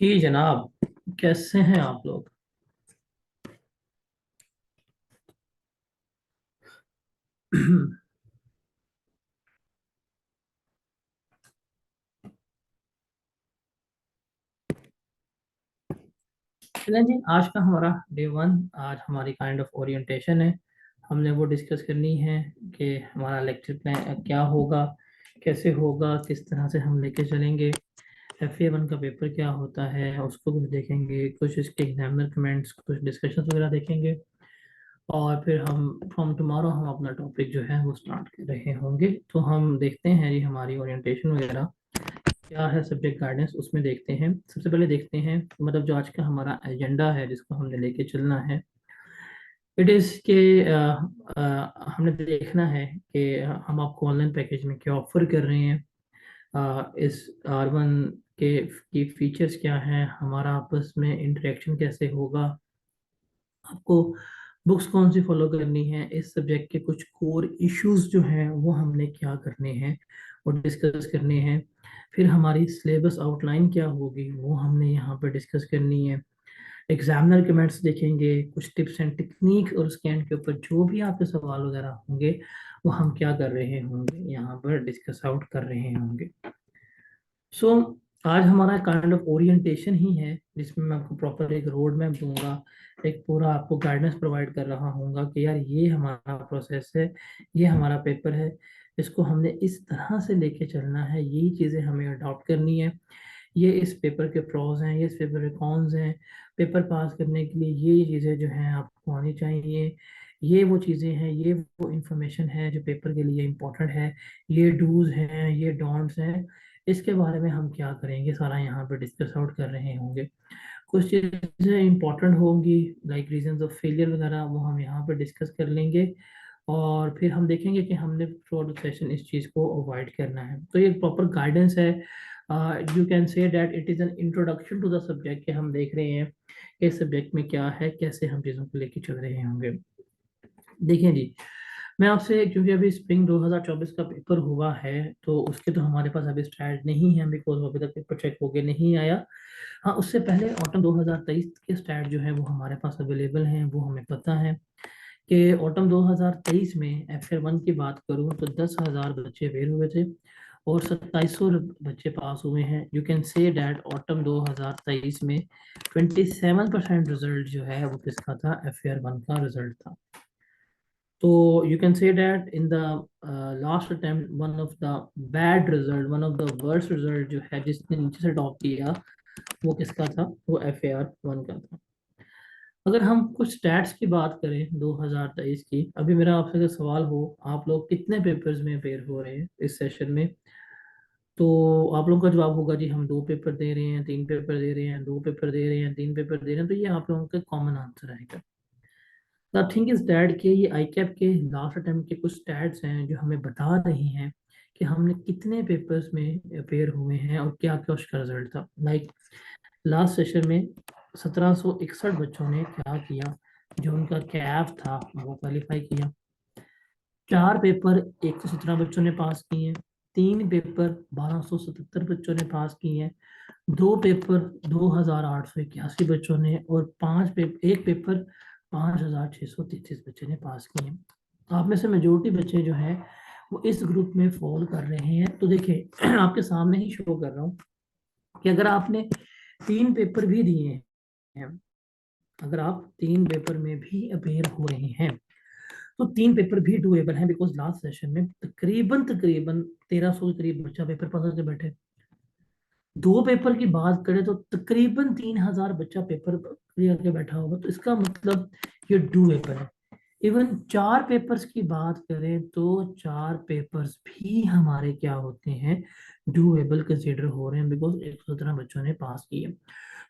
जी जनाब, कैसे हैं आप लोग। चलें जी, आज का हमारा डे 1। आज हमारी काइंड ऑफ ओरिएंटेशन है। हमने वो डिस्कस करनी है कि हमारा लेक्चर प्लान क्या होगा, कैसे होगा, किस तरह से हम लेके चलेंगे। FA1 का पेपर क्या होता है उसको कुछ देखेंगे, कुछ इसके एग्जामिनर कमेंट्स, कुछ डिस्कशन वगैरह देखेंगे। और फिर हम फ्रॉम टुमारो हम अपना टॉपिक जो है वो स्टार्ट कर रहे होंगे। तो हम देखते हैं जी हमारी ओरिएंटेशन वगैरह क्या है, सब्जेक्ट गाइडेंस उसमें देखते हैं। सबसे पहले देखते हैं मतलब जो आज का हमारा एजेंडा है जिसको हमने लेके चलना है। इट इज़ के हमने देखना है कि हम आपको ऑनलाइन पैकेज में क्या ऑफर कर रहे हैं। इस R1 के की फीचर्स क्या हैं, हमारा आपस में इंटरेक्शन कैसे होगा, आपको बुक्स कौन सी फॉलो करनी है, इस सब्जेक्ट के कुछ कोर इश्यूज जो हैं वो हमने क्या करने हैं और डिस्कस करने हैं। फिर हमारी सिलेबस आउटलाइन क्या होगी वो हमने यहाँ पर डिस्कस करनी है। एग्जामिनर कमेंट्स देखेंगे, कुछ टिप्स एंड टेक्निक और उसके एंड के ऊपर जो भी आपके सवाल वगैरह होंगे वो हम क्या कर रहे होंगे, यहाँ पर डिस्कस आउट कर रहे होंगे। सो आज हमारा काइंड ऑफ ओरिएंटेशन ही है जिसमें मैं आपको प्रॉपर एक रोड मैप दूंगा, एक पूरा आपको गाइडेंस प्रोवाइड कर रहा हूँगा कि यार ये हमारा प्रोसेस है, ये हमारा पेपर है, इसको हमने इस तरह से लेके चलना है, यही चीज़ें हमें अडॉप्ट करनी है। ये इस पेपर के प्रोज हैं, ये इस पेपर के कॉन्स हैं। पेपर पास करने के लिए ये चीज़ें जो हैं आपको आनी चाहिए। ये वो चीज़ें हैं, ये वो इंफॉर्मेशन है जो पेपर के लिए इम्पोर्टेंट है। ये डूज हैं, ये डोंट्स हैं। इसके बारे में हम क्या करेंगे सारा यहाँ पे डिस्कस आउट कर रहे होंगे। कुछ चीज़ें इंपॉर्टेंट होंगी लाइक रीजंस ऑफ फेलियर वगैरह, वो हम यहाँ पे डिस्कस कर लेंगे। और फिर हम देखेंगे कि हमने थ्रू आउट सेशन इस चीज़ को अवॉइड करना है। तो ये प्रॉपर गाइडेंस है। You can say that it is an introduction to the subject कि हम देख रहे हैं कि इस सब्जेक्ट में क्या है, कैसे हम चीज़ों को लेके चल रहे होंगे। देखिए जी, मैं आपसे क्योंकि अभी स्प्रिंग 2024 का पेपर हुआ है तो उसके तो हमारे पास अभी स्टैट नहीं है बिकॉज अभी तक पेपर चेक होके नहीं आया। हाँ, उससे पहले ऑटम 2023 के स्टैट जो है वो हमारे पास अवेलेबल हैं, वो हमें पता है कि ऑटम 2023 में FA1 की बात करूँ तो 10,000 बच्चे फेल हुए थे और 2700 बच्चे पास हुए हैं। You can say that autumn 2023 में 27% रिजल्ट जो है वो किसका था, FA1 का रिजल्ट था। So you can say that in the last attempt, one of the bad result, one of the worst result जो है जिसने नीचे से टॉप किया वो किसका था, वो FAR1 का था। अगर हम कुछ स्टैट्स की बात करें 2023 की, अभी मेरा आपसे अगर सवाल हो आप लोग कितने पेपर्स में अपेयर हो रहे हैं इस सेशन में, तो आप लोगों का जवाब होगा जी हम 2 पेपर दे रहे हैं, 3 पेपर दे रहे हैं, 2 पेपर दे रहे हैं, 3 पेपर दे रहे हैं। तो ये आप लोगों का कॉमन आंसर आएगा। द थिंग इज दैट कि ये ICAP के लास्ट अटेम्प्ट के कुछ स्टैट्स हैं जो हमें बता रही हैं कि हमने कितने पेपर्स में अपेयर हुए हैं और क्या क्या उसका रिजल्ट था। लाइक लास्ट सेशन में 1761 बच्चों ने क्या किया, जो उनका कैप था वो क्वालिफाई किया। 4 पेपर 117 बच्चों ने पास किए हैं, 3 पेपर 1277 बच्चों ने पास किए हैं, 2 पेपर 2881 बच्चों ने, और 1 पेपर 5633 बच्चे ने पास किए हैं। आप में से मेजोरिटी बच्चे जो हैं वो इस ग्रुप में फॉल कर रहे हैं। तो देखिए आपके सामने ही शो कर रहा हूँ कि अगर आपने 3 पेपर भी दिए हैं, अगर आप 3 पेपर में भी अपेयर हो रहे हैं तो 3 पेपर भी डूएबल हैं बिकॉज लास्ट सेशन में तकरीबन तकरीबन 1300 के करीब बच्चा पेपर पास करके बैठे। 2 पेपर की बात करें तो तकरीबन 3000 बच्चा पेपर क्लियर करके बैठा होगा, तो इसका मतलब ये डूएबल है। इवन 4 पेपर्स की बात करें तो 4 पेपर्स भी हमारे क्या होते हैं, डूएबल कंसिडर हो रहे हैं बिकॉज 117 बच्चों ने पास किए।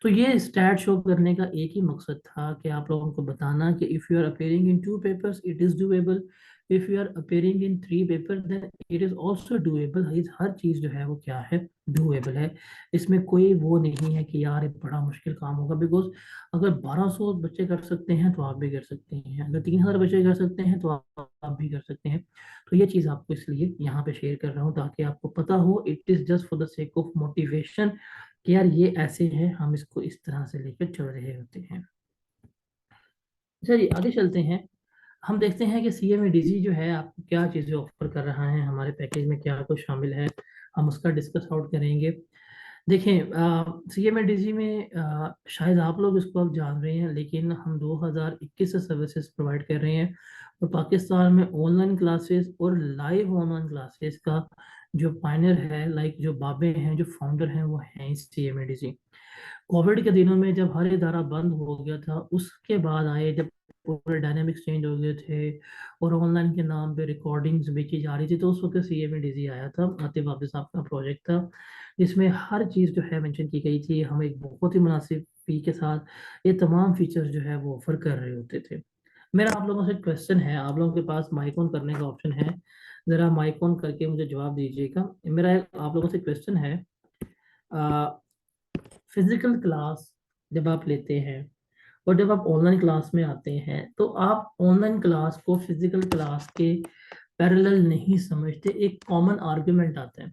तो ये स्टैट शो करने का एक ही मकसद था कि आप लोगों को बताना कि if you are appearing in 2 papers it is doable, if you are appearing in 3 paper then it is also doable. हर चीज़ जो है वो क्या है, डूएबल है। इसमें कोई वो नहीं है कि यार ये बड़ा मुश्किल काम होगा बिकॉज अगर 1200 बच्चे कर सकते हैं तो आप भी कर सकते हैं, अगर 3000 बच्चे कर सकते हैं तो आप भी कर सकते हैं। तो ये चीज़ आपको इसलिए यहाँ पे शेयर कर रहा हूँ ताकि आपको पता हो, it is just for the sake of motivation कि यार ये ऐसे हैं, हम इसको इस तरह से लेकर चल रहे होते हैं। चलिए आगे चलते हैं। हम देखते हैं कि CMADG जो है आपको क्या चीज़ें ऑफर कर रहा है, हमारे पैकेज में क्या कुछ शामिल है, हम उसका डिस्कस आउट करेंगे। देखें, CMADG में शायद आप लोग इसको अब जान रहे हैं, लेकिन हम 2021 से सर्विसेज प्रोवाइड कर रहे हैं। और पाकिस्तान में ऑनलाइन क्लासेस और लाइव ऑनलाइन क्लासेस का जो पायनियर है, लाइक जो बाबे हैं, जो फाउंडर हैं, वो हैं CMADG। कोविड के दिनों में जब हर इदारा बंद हो गया था, उसके बाद आए जब पूरे डायनामिक्स चेंज हो गए थे और ऑनलाइन के नाम पे रिकॉर्डिंग्स बेची जा रही थी, तो उस वक्त CMADG आया था। आतिफ आबिद साहब का प्रोजेक्ट था, जिसमें हर चीज़ जो है मेंशन की गई थी। हम एक बहुत ही मुनासिब फी के साथ ये तमाम फीचर्स जो है वो ऑफर कर रहे होते थे। मेरा आप लोगों से क्वेश्चन है, आप लोगों के पास माइक ऑन करने का ऑप्शन है, ज़रा माइक ऑन करके मुझे जवाब दीजिएगा। मेरा आप लोगों से क्वेश्चन है, फिजिकल क्लास जब आप लेते हैं और जब आप ऑनलाइन क्लास में आते हैं, तो आप ऑनलाइन क्लास को फिजिकल क्लास के पैरेलल नहीं समझते। एक कॉमन आर्गुमेंट आता है।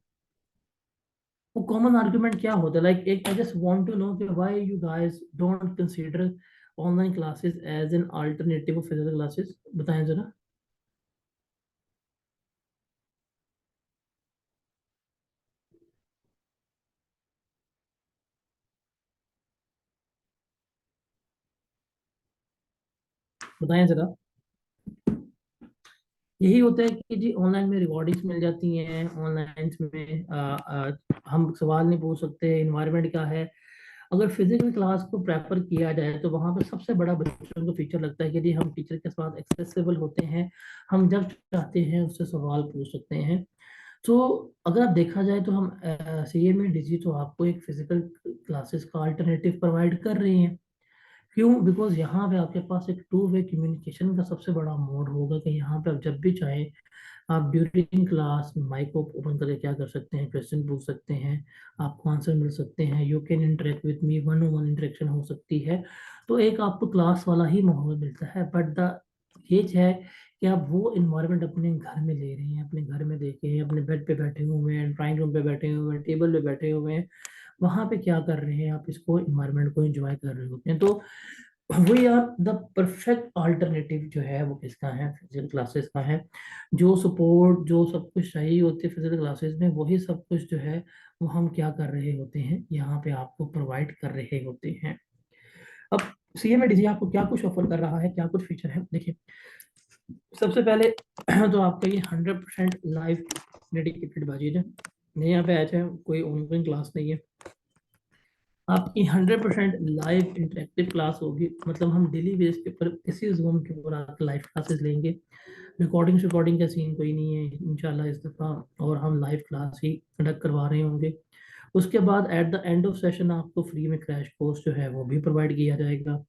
वो कॉमन आर्गुमेंट क्या होता है? लाइक एक, I just want to know कि why you guys don't consider online classes as an alternative of physical classes. बताएं जरा। बताएं जरा। यही होता है कि जी ऑनलाइन में रिकॉर्डिंग्स मिल जाती हैं, ऑनलाइन में हम सवाल नहीं पूछ सकते, इन्वायरमेंट क्या है। अगर फिजिकल क्लास को प्रेफर किया जाए तो वहाँ पे सबसे बड़ा बच्चों को फीचर लगता है कि जी हम टीचर के साथ एक्सेसिबल होते हैं, हम जब चाहते हैं उससे सवाल पूछ सकते हैं। तो अगर आप देखा जाए तो हम CMADG तो आपको एक फिजिकल क्लासेस का अल्टरनेटिव प्रोवाइड कर रहे हैं। क्यों? बिकॉज यहाँ पे आपके पास एक टू वे कम्युनिकेशन का सबसे बड़ा मोड होगा कि यहाँ पे आप जब भी चाहें, आप ड्यूरिंग क्लास माइक ओपन करके क्या कर सकते हैं, क्वेश्चन पूछ सकते हैं, आपको आंसर मिल सकते हैं, you can interact with me, one on one interaction हो सकती है। तो एक आपको क्लास वाला ही माहौल मिलता है। बट द केज है कि आप वो इन्वायरमेंट अपने घर में ले रहे हैं, अपने घर में देखें, अपने बेड पे बैठे हुए हैं, ड्राइंग रूम पे बैठे हुए हैं, टेबल पे बैठे हुए हैं, वहां पे क्या कर रहे हैं, आप इसको इन्वायरमेंट को एंजॉय कर रहे होते हैं। तो we are the perfect alternative जो है वो किसका है, फिजिकल क्लासेस का है। जो सपोर्ट, जो सब कुछ चाहिए होती है फिजिकल क्लासेस में, वही सब कुछ जो है वो हम क्या कर रहे होते हैं, यहाँ पे आपको प्रोवाइड कर रहे होते हैं। अब CMADG आपको क्या कुछ ऑफर कर रहा है, क्या कुछ फीचर है, देखिए। सबसे पहले तो आपका ये 100% लाइव डेडिकेटेड बातचीत है। नया बैच है, कोई ऑनलाइन क्लास नहीं है, आपकी 100% लाइव इंटरेक्टिव क्लास होगी। मतलब हम डेली बेस के ऊपर इसी जूम के ऊपर आकर लाइव क्लासेस लेंगे। रिकॉर्डिंग का सीन कोई नहीं है इंशाल्लाह इस दफ़ा, और हम लाइव क्लास ही कंडक्ट करवा रहे होंगे। उसके बाद at the end of session आपको फ्री में क्रैश कोर्स जो है वो भी प्रोवाइड किया जाएगा।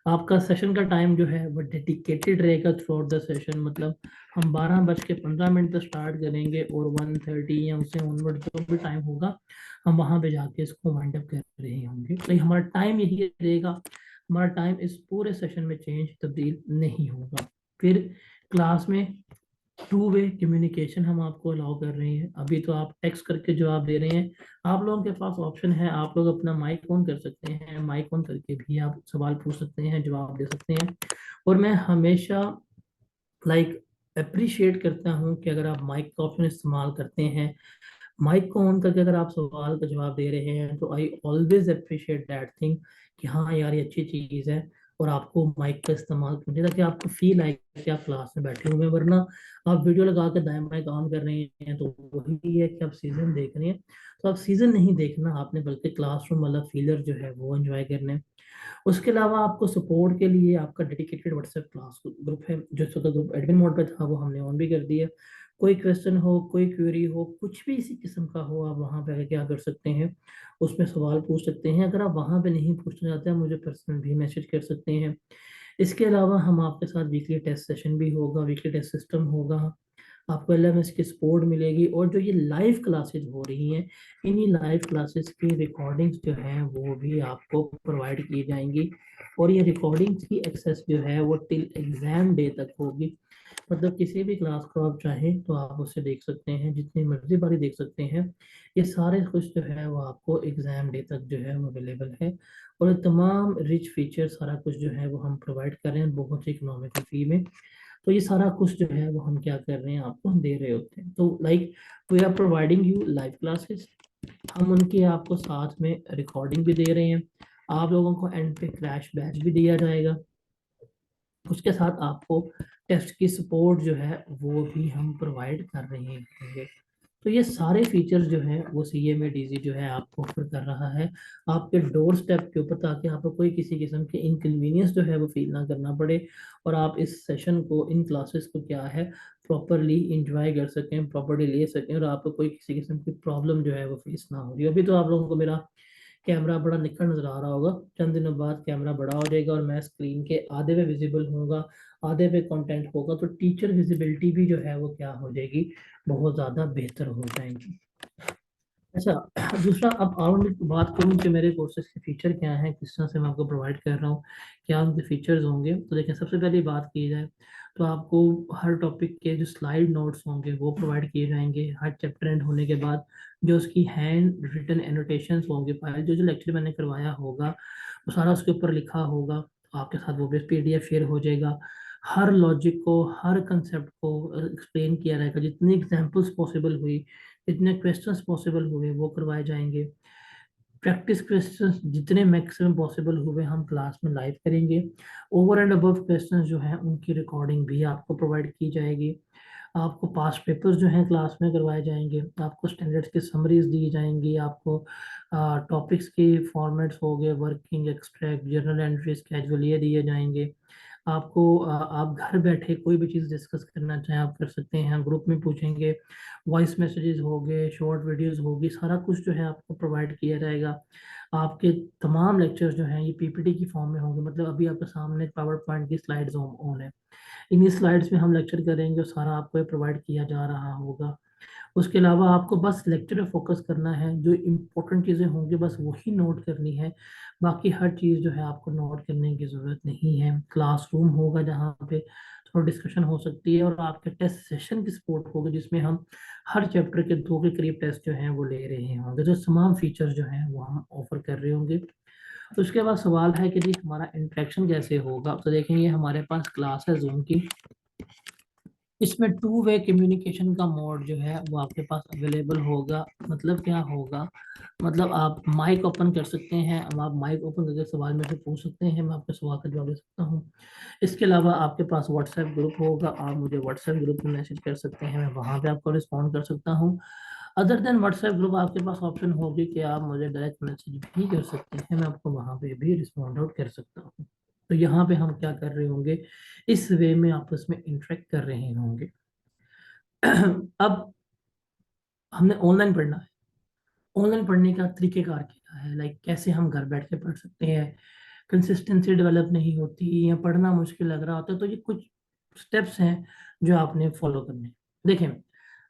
आपका सेशन का टाइम जो है वो डेडिकेटेड रहेगा थ्रू आउट द सेशन। मतलब हम 12:15 तक स्टार्ट करेंगे और 1:30 या उससे ऑनवर्ड जो भी टाइम होगा, हम वहाँ पे जाके इसको वाइंड अप कर रहे होंगे। तो हमारा टाइम यही रहेगा, हमारा टाइम इस पूरे सेशन में चेंज तब्दील नहीं होगा। फिर क्लास में टू वे कम्युनिकेशन हम आपको अलाउ कर रहे हैं। अभी तो आप टेक्स्ट करके जवाब दे रहे हैं, आप लोगों के पास ऑप्शन है, आप लोग अपना माइक ऑन कर सकते हैं, माइक ऑन करके भी आप सवाल पूछ सकते हैं, जवाब दे सकते हैं। और मैं हमेशा लाइक अप्रिशिएट करता हूँ कि अगर आप माइक का ऑप्शन इस्तेमाल करते हैं, माइक को ऑन करके अगर आप सवाल का जवाब दे रहे हैं, तो I always appreciate that thing कि हाँ यार ये अच्छी चीज़ है। और आपको माइक का इस्तेमाल करना ताकि आपको फील आए कि आप क्लास में बैठे हुए हैं। वरना आप वीडियो लगा के दाएं बाएं काम कर रहे हैं, तो वही है कि आप सीजन देख रहे हैं। तो आप सीजन नहीं देखना आपने, बल्कि क्लासरूम वाला फीलर जो है वो एंजॉय करना है। उसके अलावा आपको सपोर्ट के लिए आपका डेडिकेटेड व्हाट्सएप क्लास ग्रुप है, जो इसका ग्रुप एडमिन मोड पे था वो हमने ऑन भी कर दिया। कोई क्वेश्चन हो, कोई क्वेरी हो, कुछ भी इसी किस्म का हो, आप वहाँ पे क्या कर सकते हैं, उसमें सवाल पूछ सकते हैं। अगर आप वहाँ पे नहीं पूछना चाहते हैं, मुझे पर्सनल भी मैसेज कर सकते हैं। इसके अलावा हम आपके साथ वीकली टेस्ट सेशन भी होगा, वीकली टेस्ट सिस्टम होगा, आपको LMS की सपोर्ट मिलेगी। और जो ये लाइव क्लासेस हो रही हैं, इन्हीं लाइव क्लासेस की रिकॉर्डिंग्स जो हैं वो भी आपको प्रोवाइड की जाएंगी। और ये रिकॉर्डिंग्स की एक्सेस जो है वो टिल एग्ज़ाम डे तक होगी। मतलब किसी भी क्लास को आप चाहें तो आप उससे देख सकते हैं, जितनी मर्जी बारी देख सकते हैं। ये सारे कुछ जो है वो आपको एग्जाम डे तक जो है वो अवेलेबल है। और ये तमाम रिच फीचर सारा कुछ जो है वो हम प्रोवाइड कर रहे हैं बहुत ही इकोनॉमिकल फी में। तो ये सारा कुछ जो है वो हम क्या कर रहे हैं, आपको हम दे रहे होते हैं। तो like we are providing you live classes, हम उनकी आपको साथ में रिकॉर्डिंग भी दे रहे हैं। आप लोगों को एंड पे क्रैश बैच भी दिया जाएगा। उसके साथ आपको टेस्ट की सपोर्ट जो है वो भी हम प्रोवाइड कर रहे हैं। तो ये सारे फीचर्स जो हैं वो CMA-DZ जो है आपको ऑफर कर रहा है आपके डोर स्टेप के ऊपर, ताकि आपको कोई किसी किस्म के इनकन्वीनियंस जो है वो फील ना करना पड़े, और आप इस सेशन को, इन क्लासेस को क्या है, प्रॉपरली इंजॉय कर सकें, प्रॉपरली ले सकें, और आपको कोई किसी किस्म की प्रॉब्लम जो है वो फेस ना हो रही। अभी तो आप लोगों को मेरा कैमरा बड़ा निकल नजर आ रहा होगा, चंद दिनों बाद कैमरा बड़ा हो जाएगा और मैं स्क्रीन के आधे पे विजिबल होगा, आधे पे कंटेंट होगा, तो टीचर विजिबिलिटी भी जो है वो क्या हो जाएगी, बहुत ज़्यादा बेहतर हो जाएगी। अच्छा, दूसरा अब और मैं बात करूँ कि मेरे कोर्सेज के फीचर क्या हैं, किस तरह से मैं आपको प्रोवाइड कर रहा हूँ, क्या उनके फीचर्स होंगे। तो देखिए, सबसे पहले बात की जाए तो आपको हर टॉपिक के जो स्लाइड नोट्स होंगे वो प्रोवाइड किए जाएंगे हर चैप्टर एंड होने के बाद। जो उसकी हैंड रिटन एनोटेशंस होंगे, फाइल जो जो लेक्चर मैंने करवाया होगा वो सारा उसके ऊपर लिखा होगा, आपके साथ वो भी PDF शेयर हो जाएगा। हर लॉजिक को, हर कंसेप्ट को एक्सप्लेन किया रहेगा, जितनी एग्जांपल्स पॉसिबल हुई, जितने क्वेश्चंस पॉसिबल हुए वो करवाए जाएंगे। प्रैक्टिस क्वेश्चंस जितने मैक्सिमम पॉसिबल हुए हम क्लास में लाइव करेंगे। ओवर एंड अबव क्वेश्चंस जो हैं उनकी रिकॉर्डिंग भी आपको प्रोवाइड की जाएगी। आपको पास्ट पेपर्स जो हैं क्लास में करवाए जाएंगे, आपको स्टैंडर्ड्स की समरीज दी जाएंगी, आपको टॉपिक्स के फॉर्मेट्स हो गए, working, extract, journal entry, schedule, ये दिए जाएंगे आपको। आप घर बैठे कोई भी चीज़ डिस्कस करना चाहें आप कर सकते हैं, ग्रुप में पूछेंगे, वॉइस मैसेजेस हो गए, शॉर्ट वीडियोस होगी, सारा कुछ जो है आपको प्रोवाइड किया जाएगा। आपके तमाम लेक्चर्स जो हैं ये PPT की फॉर्म में होंगे, मतलब अभी आपके सामने पावर पॉइंट की स्लाइड्स ऑन है, इन्हीं स्लाइड्स में हम लेक्चर करेंगे और सारा आपको प्रोवाइड किया जा रहा होगा। उसके अलावा आपको बस लेक्चर पे फोकस करना है, जो इम्पोर्टेंट चीज़ें होंगी बस वही नोट करनी है, बाकी हर चीज़ जो है आपको नोट करने की ज़रूरत नहीं है। क्लासरूम होगा जहाँ पे थोड़ा डिस्कशन हो सकती है, और आपके टेस्ट सेशन की सपोर्ट होगी जिसमें हम हर चैप्टर के 2 के करीब टेस्ट जो हैं वो ले रहे होंगे। जो तमाम फीचर्स जो हैं वो हम ऑफर कर रहे होंगे। उसके बाद सवाल है कि जी हमारा इंटरेक्शन कैसे होगा। तो देखेंगे हमारे पास क्लास है जूम की, इसमें 2 वे कम्युनिकेशन का मोड जो है वो आपके पास अवेलेबल होगा। मतलब क्या होगा, मतलब आप माइक ओपन कर सकते हैं, अब आप माइक ओपन करके सवाल मेरे से पूछ सकते हैं, मैं आपके सवाल का जवाब दे सकता हूँ। इसके अलावा आपके पास व्हाट्सएप ग्रुप होगा, आप मुझे व्हाट्सएप ग्रुप में मैसेज कर सकते हैं, मैं वहाँ पे आपको रिस्पॉन्ड कर सकता हूँ। अदर देन व्हाट्सएप ग्रुप आपके पास ऑप्शन होगी कि आप मुझे डायरेक्ट मैसेज भी कर सकते हैं, मैं आपको वहाँ पे भी रिस्पॉन्ड आउट कर सकता हूँ। तो यहाँ पे हम क्या कर रहे होंगे, इस वे में आपस में इंटरेक्ट कर रहे होंगे। अब हमने ऑनलाइन पढ़ना है, ऑनलाइन पढ़ने का तरीकेकार क्या है, लाइक कैसे हम घर बैठ के पढ़ सकते हैं, कंसिस्टेंसी डेवलप नहीं होती या पढ़ना मुश्किल लग रहा होता है, तो ये कुछ स्टेप्स हैं जो आपने फॉलो करने हैं। देखें,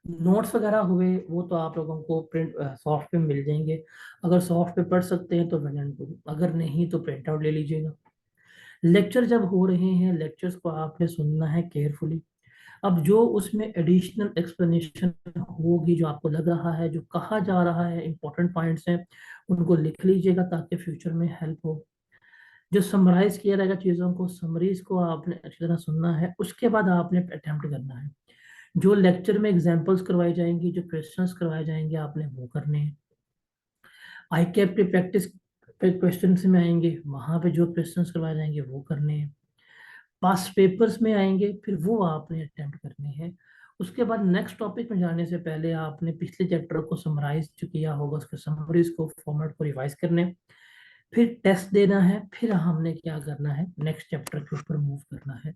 नोट्स वगैरह हुए वो तो आप लोगों को प्रिंट सॉफ्ट पे मिल जाएंगे, अगर सॉफ्ट पे पढ़ सकते हैं तो वेल एंड गुड, अगर नहीं तो प्रिंट आउट ले लीजिएगा। लेक्चर जब हो रहे हैं, लेक्चर्स को आपने सुनना है केयरफुली। अब जो उसमें एडिशनल एक्सप्लेनेशन होगी, जो आपको लग रहा है, जो कहा जा रहा है, इंपॉर्टेंट पॉइंट्स हैं, उनको लिख लीजिएगा ताकि फ्यूचर में हेल्प हो। जो समराइज किया रहेगा चीज़ों को, समरीज को आपने अच्छी तरह सुनना है, उसके बाद आपने अटेम्प्ट करना है। जो लेक्चर में एग्जांपल्स करवाई जाएंगी, जो क्वेश्चंस करवाए जाएंगे, आपने वो करने हैं। आई कैप की प्रैक्टिस पे क्वेश्चन में आएंगे, वहां पे जो क्वेश्चंस करवाए जाएंगे वो करने हैं। पास पेपर्स में आएंगे, फिर वो आपने अटेम्प्ट करने हैं। उसके बाद नेक्स्ट टॉपिक में जाने से पहले आपने पिछले चैप्टर को समराइज जो किया होगा उसके समरीज को, फॉर्मेट को रिवाइज करने, फिर टेस्ट देना है, फिर हमने क्या करना है, नेक्स्ट चैप्टर के ऊपर मूव करना है।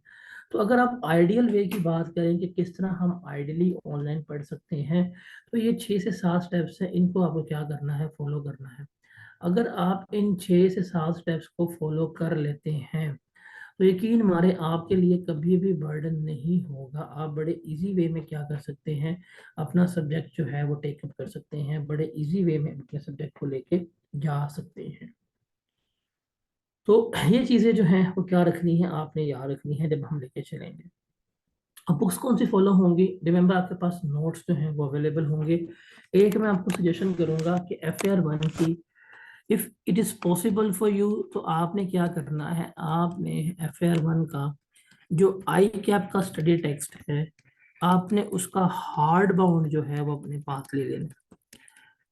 तो अगर आप आइडियल वे की बात करें कि किस तरह हम आइडियली ऑनलाइन पढ़ सकते हैं, तो ये 6 से 7 स्टेप्स हैं, इनको आपको क्या करना है, फॉलो करना है। अगर आप इन 6 से 7 स्टेप्स को फॉलो कर लेते हैं तो यकीन मारे आपके लिए कभी भी बर्डन नहीं होगा। आप बड़े इजी वे में क्या कर सकते हैं, अपना सब्जेक्ट जो है वो टेकअप कर सकते हैं, बड़े इजी वे में अपने सब्जेक्ट को लेके जा सकते हैं। तो ये चीज़ें जो हैं वो क्या रखनी है, आपने याद रखनी है जब हम लेके चलेंगे। अब बुक्स कौन सी फॉलो होंगी? रिमेंबर आपके पास नोट्स जो हैं वो अवेलेबल होंगे। एक मैं आपको सजेशन करूंगा कि FAR 1 की if it is possible for you, तो आपने क्या करना है, आपने FAR 1 का जो आई कैप का स्टडी टेक्स्ट है, आपने उसका हार्ड बाउंड जो है वो अपने पास ले लेना।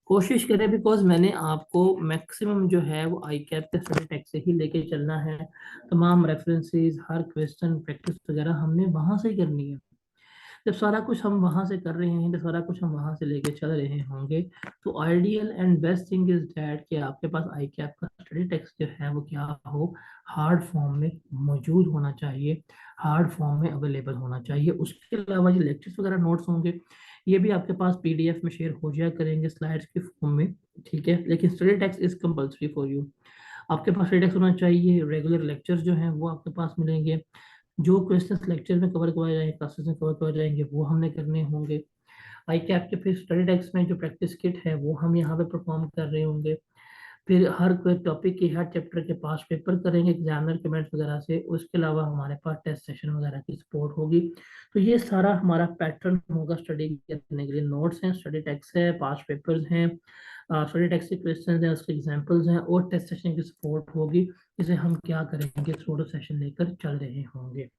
कोशिश करें, बिकॉज मैंने आपको मैक्सिमम जो है वो आई कैप के स्टडी टेक्स्ट से ही लेके चलना है। तमाम रेफरेंसेस, हर क्वेश्चन, प्रैक्टिस वगैरह हमने वहां से ही करनी है। जब सारा कुछ हम वहां से कर रहे हैं, जब सारा कुछ हम वहां से लेके चल रहे होंगे, तो ideal and best thing is that कि आपके पास आई कैप का स्टडी टेक्स्ट जो है वो क्या हो, हार्ड फॉर्म में मौजूद होना चाहिए, हार्ड फॉर्म में अवेलेबल होना चाहिए। उसके अलावा जो लेक्चर्स वगैरह नोट्स होंगे, ये भी आपके पास PDF में शेयर हो जाया करेंगे स्लाइड्स के फॉर्म में, ठीक है। लेकिन study text is compulsory for you. आपके पास स्टडी टेक्स्ट होना चाहिए, रेगुलर लेक्चर्स जो हैं वो आपके पास मिलेंगे, जो क्वेश्चंस लेक्चर में कवर करवाए जाएंगे, क्लासेस में कवर करवाए जाएंगे, वो हमने करने होंगे। आई कैप के फिर स्टडी टेक्स्ट में जो प्रैक्टिस किट है वो हम यहाँ पे परफॉर्म कर रहे होंगे। फिर हर कोई टॉपिक के, हर चैप्टर के पास पेपर करेंगे एग्जामिनर कमेंट्स वगैरह से। उसके अलावा हमारे पास टेस्ट सेशन वगैरह की सपोर्ट होगी। तो ये सारा हमारा पैटर्न होगा स्टडी करने के लिए। नोट्स हैं, स्टडी टेक्स्ट है, पास पेपर्स हैं, स्टडी टेक्स्ट के क्वेश्चन हैं, उसके एग्जाम्पल्स हैं, और टेस्ट सेशन की सपोर्ट होगी। इसे हम क्या करेंगे, थ्रू द सेशन लेकर चल रहे होंगे।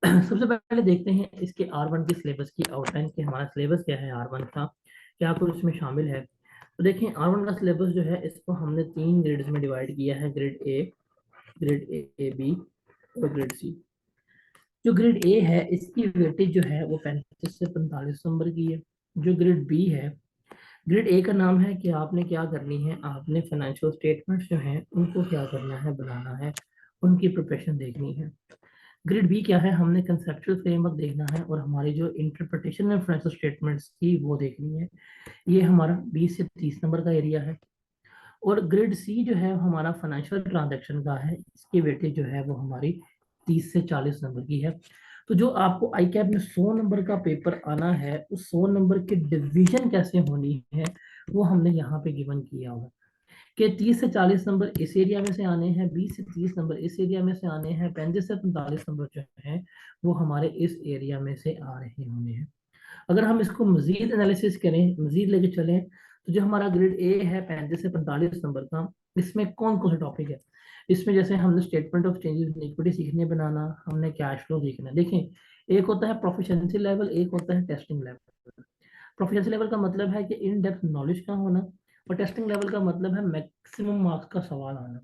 सबसे पहले देखते हैं इसके R1 की सिलेबस की आउटलाइन, कि हमारा सिलेबस क्या है R1 का, क्या कुछ इसमें शामिल है। तो देखें, R1 का सिलेबस जो है इसको हमने 3 ग्रेड्स में डिवाइड किया है, ग्रेड ए बी और ग्रेड सी। जो ग्रेड ए है इसकी वेटेज जो है वो 35 से 45 नंबर की है। जो ग्रेड बी है, ग्रेड ए का नाम है कि आपने क्या करनी है, आपने फाइनेंशियल स्टेटमेंट्स जो हैं उनको क्या करना है, बनाना है, उनकी प्रिपरेशन देखनी है। ग्रेड बी क्या है, हमने कंसेप्चुअल फ्रेमवर्क देखना है और हमारी जो इंटरप्रिटेशन है फाइनेंशियल स्टेटमेंट्स की वो देखनी है। ये हमारा 20 से 30 नंबर का एरिया है। और ग्रेड सी जो है हमारा फाइनेंशियल ट्रांजैक्शन का है, इसकी वेटेज जो है वो हमारी 30 से 40 नंबर की है। तो जो आपको आई कैप में 100 नंबर का पेपर आना है, उस 100 नंबर की डिवीजन कैसे होनी है वो हमने यहाँ पे गिवन किया हुआ कि 30 से 40 नंबर इस एरिया में से आने हैं, 20 से 30 नंबर इस एरिया में से आने हैं, 35 से 45 नंबर जो हैं वो हमारे इस एरिया में से आ रहे होने हैं। अगर हम इसको मजीद एनालिसिस करें, मजीद लेके चलें, तो जो हमारा ग्रेड ए है 35 से 45 नंबर का, इसमें कौन कौन सा टॉपिक है? इसमें जैसे हमने statement of changes in equity सीखने बनाना, हमने कैश फ्लो सीखना है। देखें, एक होता है प्रोफिशिएंसी लेवल, एक होता है टेस्टिंग लेवल। प्रोफिशिएंसी लेवल का मतलब है कि इन डेप्थ नॉलेज का होना, और टेस्टिंग लेवल का मतलब है मैक्सिमम मार्क्स का सवाल आना।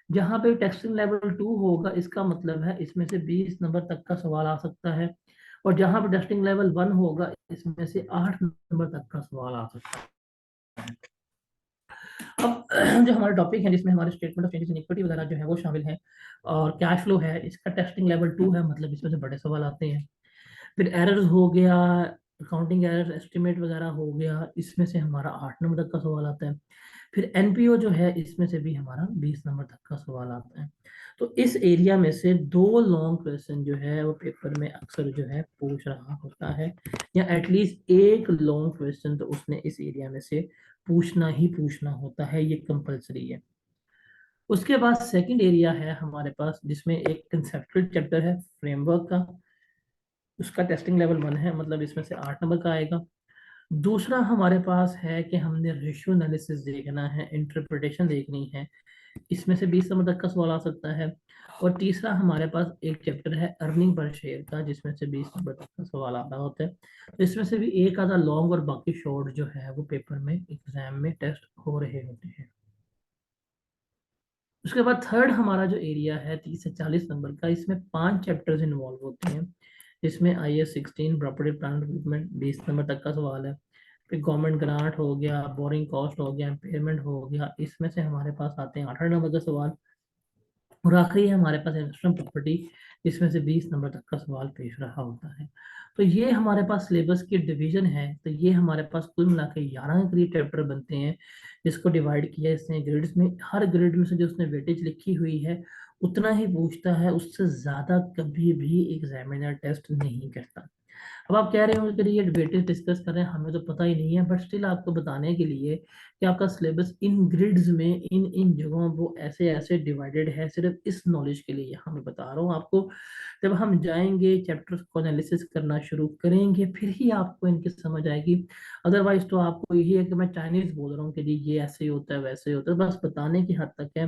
जहां पे टेस्टिंग लेवल 2 होगा, इसका मतलब है इसमें से 20 नंबर तक का सवाल आ सकता है, और जहां पे टेस्टिंग लेवल 1 होगा, इसमें से 8 नंबर तक का सवाल आ सकता है। अब जो हमारे टॉपिक है जिसमें हमारे statement of changes in equity वगैरह जो है वो शामिल है, और कैश फ्लो है, इसका टेस्टिंग लेवल 2 है, मतलब इसमें से बड़े सवाल आते हैं। फिर एरर्स हो गया, अकाउंटिंग एरर एस्टिमेट वगैरह हो गया, इसमें से हमारा 8 नंबर तक का सवाल आता है। फिर NPO जो है, इसमें से भी हमारा 20 नंबर तक का सवाल आता है। तो इस एरिया में से 2 लॉन्ग क्वेश्चन जो है वो पेपर में अक्सर जो है पूछ रहा होता है, या एटलीस्ट एक लॉन्ग क्वेश्चन तो उसने इस एरिया में से पूछना ही पूछना होता है, ये कंपलसरी है। उसके बाद सेकंड एरिया है हमारे पास, जिसमें एक कंसेप्चुअल चैप्टर है फ्रेमवर्क का, उसका टेस्टिंग लेवल 1 है, मतलब इसमें से 8 नंबर का आएगा। दूसरा हमारे पास है कि हमने रेशियो एनालिसिस देखना है, इंटरप्रिटेशन देखनी है, इसमें से 20 नंबर तक का सवाल आ सकता है। और तीसरा हमारे पास एक चैप्टर है अर्निंग पर शेयर का, जिसमें से 20 नंबर तक का सवाल आ रहा होता है। तो इसमें से भी एक आधा लॉन्ग और बाकी शॉर्ट जो है वो पेपर में एग्जाम में टेस्ट हो रहे होते हैं। उसके बाद थर्ड हमारा जो एरिया है 30 से 40 नंबर का, इसमें 5 चैप्टर्स इन्वॉल्व होते हैं। इसमें IAS 16 property plant equipment 20 number तक का सवाल है। फिर गवर्नमेंट ग्रांट हो गया, बोरिंग कॉस्ट हो गया, इम्पेयरमेंट हो गया, इसमें से हमारे पास आते हैं 18 नंबर का सवाल। और आखिरी है हमारे पास इन्वेस्टमेंट प्रॉपर्टी, जिसमें से 20 नंबर तक का सवाल पेश रहा होता है। तो ये हमारे पास सिलेबस की डिवीजन है। तो ये हमारे पास कुल मिला के 11 के करीब चैप्टर बनते हैं, जिसको डिवाइड किया इसने ग्रेड्स में। हर ग्रेड में से जो उसने वेटेज लिखी हुई है उतना ही पूछता है, उससे ज़्यादा कभी भी एग्जामिनर टेस्ट नहीं करता। अब आप कह रहे हो कि ये डिबेटिव डिस्कस कर रहे हैं, हमें तो पता ही नहीं है, बट स्टिल आपको बताने के लिए कि आपका सिलेबस इन ग्रिड्स में इन इन जगहों वो ऐसे ऐसे डिवाइडेड है, सिर्फ इस नॉलेज के लिए यहाँ मैं बता रहा हूँ आपको। जब हम जाएंगे चैप्टर्स को एनालिसिस करना शुरू करेंगे, फिर ही आपको इनकी समझ आएगी। अदरवाइज तो आपको यही है कि मैं चाइनीज बोल रहा हूँ कि जी ये ऐसे ही होता है वैसे ही होता है, बस बताने की हद तक है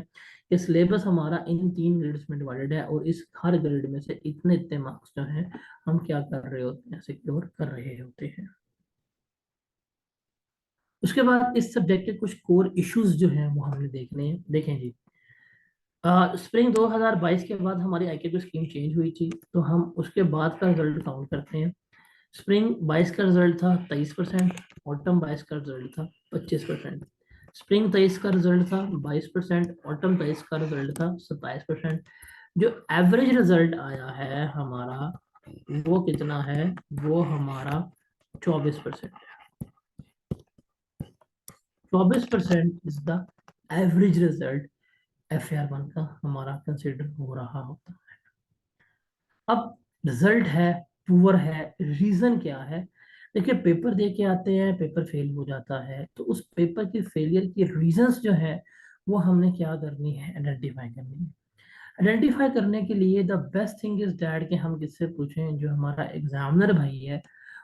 कि सिलेबस हमारा इन 3 ग्रेड्स में डिवाइडेड है, और इस हर ग्रेड में से इतने इतने मार्क्स जो हैं हम क्या कर रहे होते हैं, सिक्योर कर रहे होते हैं। उसके बाद इस सब्जेक्ट के कुछ कोर इश्यूज जो हैं वो हमने देखने हैं। देखें जी, स्प्रिंग 2022 के बाद हमारी आईक्यू स्कीम चेंज हुई थी, तो हम उसके बाद का रिजल्ट काउंट करते हैं। स्प्रिंग 22 का रिजल्ट था 23%, ऑटम 22 का रिजल्ट था 25%। स्प्रिंग 23 का रिजल्ट था 22%, ऑटम 23 का रिजल्ट था 27%। जो एवरेज रिजल्ट आया है हमारा वो कितना है, वो हमारा 24%। 24% is the average result FR1 का हमारा कंसिडर हो रहा होता है। अब रिजल्ट है पुअर है, रीजन क्या है? देखिए, पेपर दे के आते हैं, पेपर फेल हो जाता है, तो उस पेपर के फेलियर की रीजंस जो है वो हमने क्या करनी है, आइडेंटिफाई करनी है। आइडेंटिफाई करने के लिए the best thing is that कि हम किससे पूछें, जो हमारा एग्जामिनर भाई है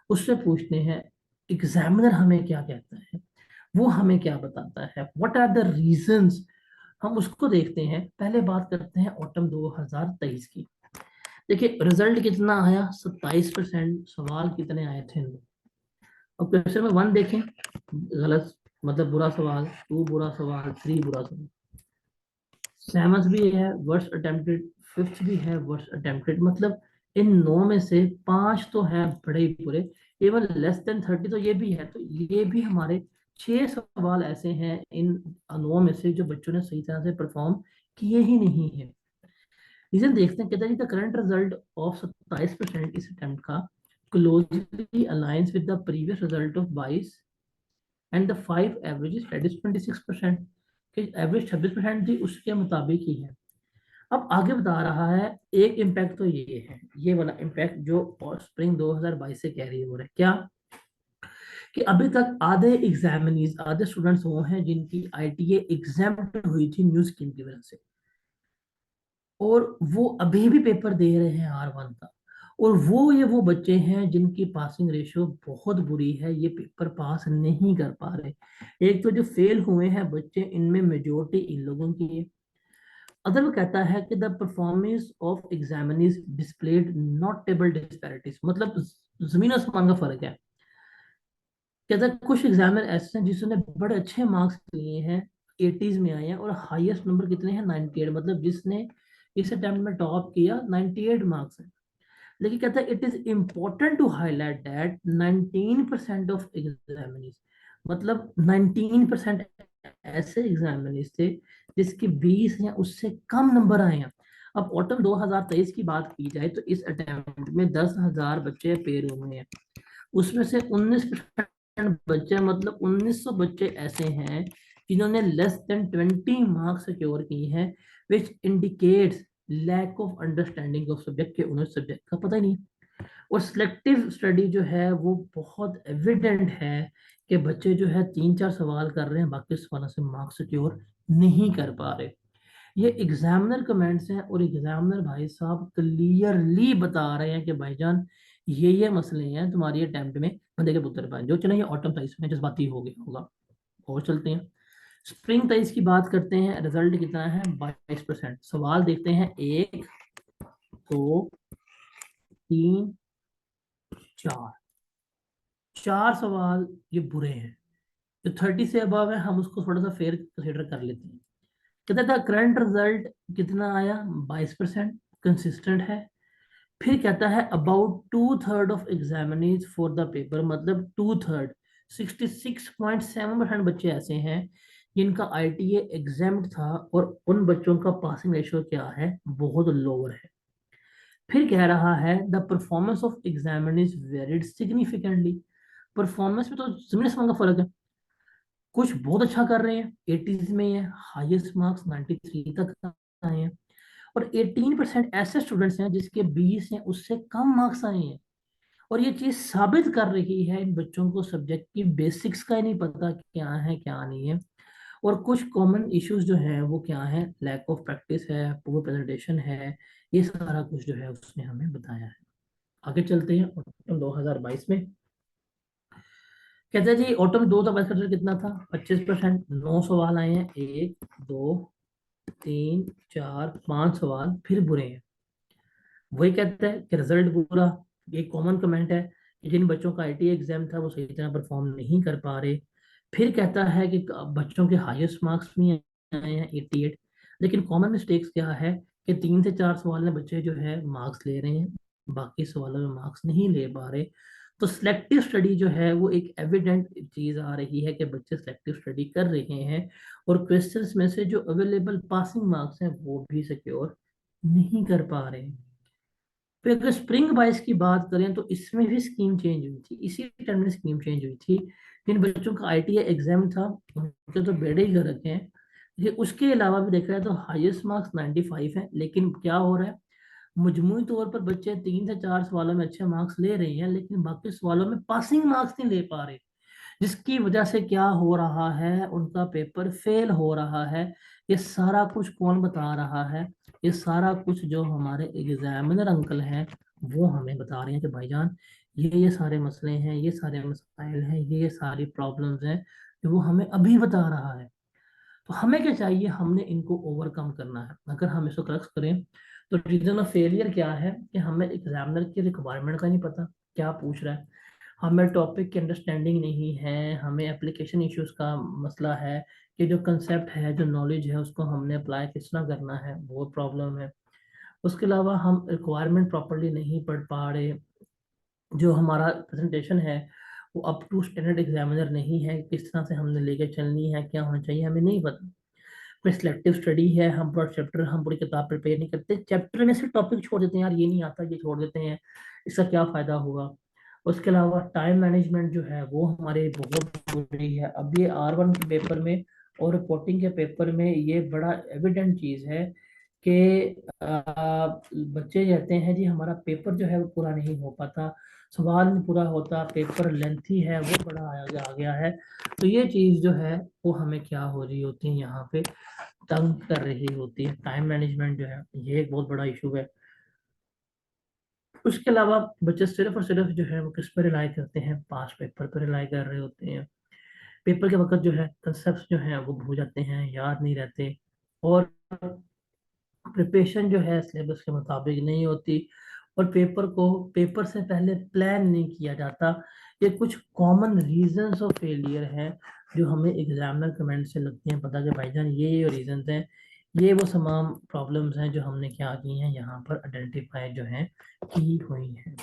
उससे पूछते हैं। एग्जामिनर हमें क्या कहता है, वो हमें क्या बताता है, व्हाट आर द रीजंस, हम उसको देखते हैं। पहले बात करते हैं ऑटम 2023 की। देखिए रिजल्ट कितना आया, 27%। सवाल कितने आए थे? अब क्वेश्चन में 1 देखें, गलत, मतलब बुरा सवाल। 2 बुरा सवाल, 3 बुरा सवाल। 7th भी है वर्स्ट अटेम्प्टेड, 5th भी है वर्स्ट अटेम्प्टेड, मतलब इन 9 में से 5 तो है बड़े ही बुरे। इवन लेस देन 30 तो ये भी है, तो ये भी हमारे 6 सवाल ऐसे हैं इन 9 में से जो बच्चों ने सही तरह से परफॉर्म किए ही नहीं है। रीजन देखते हैं, कहते हैं द करंट रिजल्ट ऑफ 27% इस अटेम्प्ट का closely aligns with the previous result of 22 and the 5 averages that is 26%। कि एवरेज 26% थी उसके मुताबिक ही है। अब आगे बता रहा है, एक इम्पैक्ट तो ये है, ये वाला इम्पैक्ट जो स्प्रिंग 2022 से कैरी हो रहा है, क्या कि अभी तक आधे एग्जामिनीज, आधे स्टूडेंट्स वो हैं जिनकी ITA एग्जाम्प्ट हुई थी न्यू स्कीम की वजह से, और वो अभी भी पेपर दे रहे हैं R1 का। और वो बच्चे हैं जिनकी पासिंग रेशियो बहुत बुरी है, ये पेपर पास नहीं कर पा रहे। एक तो जो फेल हुए हैं बच्चे, इनमें मेजोरिटी इन लोगों की है। अदर वो कहता है कि the performance of examinees displayed notable disparities, मतलब जमीन आसमान का फर्क है। कहता है कुछ एग्जामिनर ऐसे हैं जिसने बड़े अच्छे मार्क्स लिए हैं, 80s में आए हैं, और हाईएस्ट नंबर कितने हैं, 98, मतलब जिसने इस अटेम्प्ट में टॉप किया 98 मार्क्स है। लेकिन कहता है it is important to highlight that 19% of examinees, मतलब 19% ऐसे एग्जामिनीज थे जिसके 20 या उससे कम नंबर आए हैं। अब ऑटम 2023 की बात की जाए तो इस अटेम्प्ट में 10,000 बच्चे पेर हुए हैं, उसमें से 19% बच्चे, मतलब 1900 बच्चे ऐसे हैं जिन्होंने लेस देन 20 मार्क्स सिक्योर की हैं, which indicates lack of understanding of subject, के उन्हें सब्जेक्ट का पता ही नहीं। और सिलेक्टिव स्टडी जो है वो बहुत एविडेंट है कि बच्चे जो है 3-4 सवाल कर रहे हैं, बाकी सवालों से मार्क्स सिक्योर नहीं कर पा रहे। ये एग्जामिनर कमेंट्स हैं, और एग्जामिनर भाई साहब क्लियरली बता रहे हैं कि भाईजान ये मसले हैं तुम्हारी अटेम्प्ट में, बंदे के पुत्र पाए जो। चले ये ऑटम 23 में जज्बाती हो गया होगा, और चलते हैं स्प्रिंग 23 की बात करते हैं। रिजल्ट कितना है, 22%। सवाल देखते हैं, 1 2 3 4, 4 सवाल ये बुरे हैं। जो 30 से अबव है हम उसको थोड़ा सा फेयर कंसिडर कर लेते हैं। कहता था करंट रिजल्ट कितना आया, 22%, कंसिस्टेंट है। फिर कहता है about 2/3 of examinees for the paper, मतलब 2/3, 66.7% बच्चे ऐसे हैं जिनका ITA एग्जाम्ड था, और उन बच्चों का पासिंग रेशियो क्या है, बहुत लोअर है। फिर कह रहा है the performance of examinees varied significantly, performance में तो जमीन आसमान का फर्क है। कुछ बहुत अच्छा कर रहे हैं, 80s में है, हाईएस्ट मार्क्स 93 तक आए हैं, और 18% ऐसे स्टूडेंट्स हैं जिसके 20 या उससे कम मार्क्स आए हैं, और ये चीज साबित कर रही है इन बच्चों को सब्जेक्ट की बेसिक्स का ही नहीं पता कि क्या है क्या नहीं है। और कुछ कॉमन इश्यूज जो है वो क्या है, लैक ऑफ प्रैक्टिस है, पुअर प्रेजेंटेशन है, ये सारा कुछ जो है उसने हमें बताया है। आगे चलते हैं ऑटम 2022 में। कहते हैं जी ऑटम 2022 का रिजल्ट कितना था, 25%। 9 सवाल आए हैं, 1 2 3 4 5 सवाल फिर बुरे हैं। वही कहता है कि रिजल्ट बुरा। ये कॉमन कमेंट है कि जिन बच्चों का आईटी एग्जाम था वो सही तरह परफॉर्म नहीं कर पा रहे। फिर कहता है कि बच्चों के हाईएस्ट मार्क्स भी आए हैं 88। लेकिन कॉमन मिस्टेक्स क्या है कि 3 से 4 सवाल में बच्चे जो है मार्क्स ले रहे हैं, बाकी सवालों में मार्क्स नहीं ले पा रहे। तो सिलेक्टिव स्टडी जो है वो एक एविडेंट चीज आ रही है कि बच्चे सिलेक्टिव स्टडी कर रहे हैं और क्वेश्चंस में से जो अवेलेबल पासिंग मार्क्स हैं वो भी सिक्योर नहीं कर पा रहे। फिर अगर स्प्रिंग बाइस की बात करें तो इसमें भी स्कीम चेंज हुई थी, इसी टाइम में स्कीम चेंज हुई थी। जिन बच्चों का आईटीआई एग्जाम था उनके तो बेड़े ही कर रखे हैं। लेकिन उसके अलावा भी देखा जाए तो हाईएस्ट मार्क्स 95 है, लेकिन क्या हो रहा है, मजमूई तौर पर बच्चे 3 से 4 सवालों में अच्छे मार्क्स ले रहे हैं लेकिन बाकी सवालों में पासिंग मार्क्स नहीं ले पा रहे। जिसकी वजह से क्या हो रहा है, उनका पेपर फेल हो रहा है। ये सारा कुछ कौन बता रहा है, ये सारा कुछ जो हमारे एग्जामिनर अंकल हैं वो हमें बता रहे हैं कि भाईजान ये सारे मसले हैं, ये सारे मसाइल हैं, ये सारी प्रॉब्लम्स हैं जो वो हमें अभी बता रहा है। तो हमें क्या चाहिए, हमने इनको ओवरकम करना है। अगर हम इसको क्रक्स करें तो रीजन ऑफ फेलियर क्या है कि हमें एग्जामिनर की रिक्वायरमेंट का नहीं पता क्या पूछ रहा है, हमें टॉपिक की अंडरस्टैंडिंग नहीं है, हमें एप्लीकेशन इश्यूज का मसला है कि जो कंसेप्ट है, जो नॉलेज है, उसको हमने अप्लाई किस तरह करना है, वो प्रॉब्लम है। उसके अलावा हम रिक्वायरमेंट प्रॉपरली नहीं पढ़ पा रहे, जो हमारा प्रेजेंटेशन है वो अप टू स्टैंडर्ड एग्जामिनर नहीं है, किस तरह से हमने लेके चलनी है, क्या होना चाहिए हमें नहीं पता। फिर सिलेक्टिव स्टडी है, हम पूरा चैप्टर, हम पूरी किताब प्रिपेयर नहीं करते, चैप्टर में से टॉपिक छोड़ देते हैं, यार ये नहीं आता ये छोड़ देते हैं, इसका क्या फायदा होगा। उसके अलावा टाइम मैनेजमेंट जो है वो हमारे बहुत जरूरी है। अब ये R1 के पेपर में और रिपोर्टिंग के पेपर में ये बड़ा एविडेंट चीज है कि बच्चे कहते हैं जी हमारा पेपर जो है वो पूरा नहीं हो पाता, सवाल नहीं पूरा होता, पेपर लेंथी है, वो बड़ा आ गया है। तो ये चीज जो है वो हमें क्या हो रही होती है यहाँ पे, तंग कर रही होती है। टाइम मैनेजमेंट जो है ये एक बहुत बड़ा इशू है। उसके अलावा बच्चे सिर्फ और सिर्फ जो है वो किस पर रिलाई करते हैं, पास पेपर पर रिलाई कर रहे होते हैं। पेपर के वक्त जो है कंसेप्ट जो है वो भूल जाते हैं, याद नहीं रहते। और प्रिपरेशन जो है सिलेबस के मुताबिक नहीं होती। और पेपर को पेपर से पहले प्लान नहीं किया जाता। ये कुछ कॉमन रीजंस ऑफ फेलियर हैं जो हमें एग्जामिनर कमेंट से लगती हैं पता कि भाईजान ये रीजंस हैं, ये वो तमाम प्रॉब्लम्स हैं जो हमने क्या की हैं यहाँ पर आइडेंटिफाई जो हैं की हुई हैं।